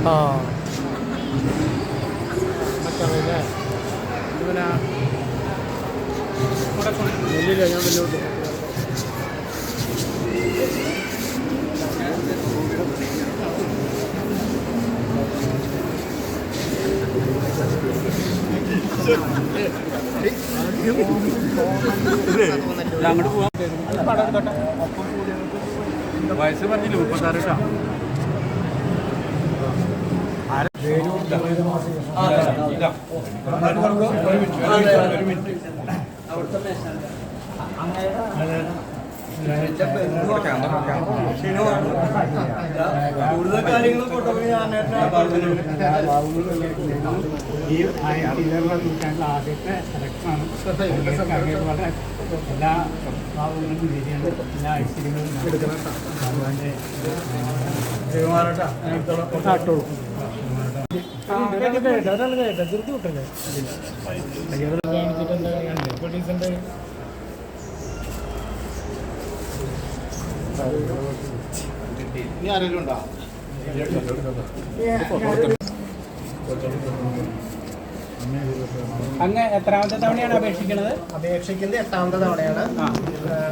ആ മറ്റേ ഇല്ലില്ല ഞാൻ മുന്നോട്ട് അങ്ങോട്ട് പോകാൻ വയസ്സ് പറഞ്ഞില്ല 36 കൂടുതൽ കാര്യങ്ങൾ ആദ്യത്തെ സെലക്ഷനാണ്. എല്ലാ ഭാവങ്ങളും ശരിയാണ്. എല്ലാ ഐശ്വര്യങ്ങളും ഭഗവാന്റെ ധൃതി വിട്ടല്ലേ കാണിച്ചിട്ട് എന്താ ഇപ്പോൾ ഡീസൻ്റ് ഇനി ആരെങ്കിലും ഉണ്ടോ? അങ്ങ് എത്രാമത്തെ തവണയാണ് അപേക്ഷിക്കുന്നത്? അപേക്ഷിക്കുന്നത് 8ാമത്തെ തവണയാണ്.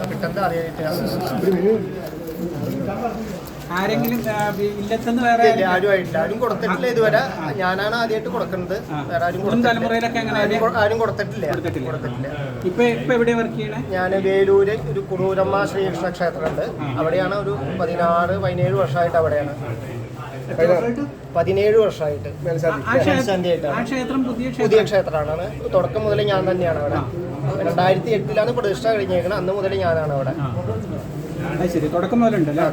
കിട്ടുന്നത് അറിയായിട്ടാണ്. ആരെങ്കിലും ഇല്ലെന്ന് വേറെ ആരുമായിട്ടില്ല, ആരും കൊടുത്തിട്ടില്ല ഇതുവരെ. ഞാനാണ് ആദ്യമായിട്ട് കൊടുക്കുന്നത്. വേറെ ആരും തലമുറയിലൊക്കെ ആരും കൊടുത്തിട്ടില്ല. ഇപ്പൊ എവിടെ വർക്ക് ചെയ്യണേ? ഞാൻ വേലൂര് ഒരു കുറൂരമ്മ ശ്രീകൃഷ്ണ ക്ഷേത്രമുണ്ട്. അവിടെയാണ് ഒരു 16-17 വർഷമായിട്ട് അവിടെയാണ്. 17 വർഷമായിട്ട് പുതിയ ക്ഷേത്രമാണ്. തുടക്കം മുതൽ ഞാൻ തന്നെയാണ് അവിടെ. 2008 പ്രതിഷ്ഠ കഴിഞ്ഞേക്കുന്നത്. അന്ന് മുതൽ ഞാനാണ് അവിടെ. ശരി, തുടക്കം മുതലുണ്ടല്ലോ.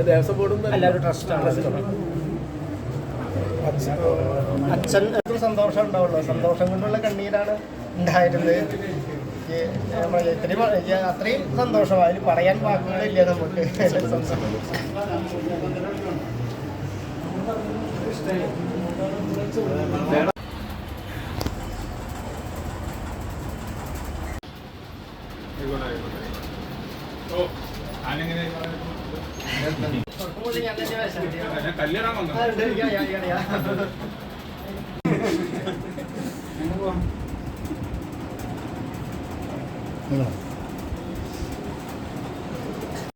ദേവസ്വം ബോർഡും എല്ലാവരും ട്രസ്റ്റാണ്. അച്ഛൻ സന്തോഷം ഉണ്ടാവുള്ളൂ. സന്തോഷം കൊണ്ടുള്ള കണ്ണീരാണ് ഉണ്ടായിരുന്നത്. അത്രയും സന്തോഷമായി പറയാൻ വാക്കുകളില്ല നമുക്ക്. കല്യാണം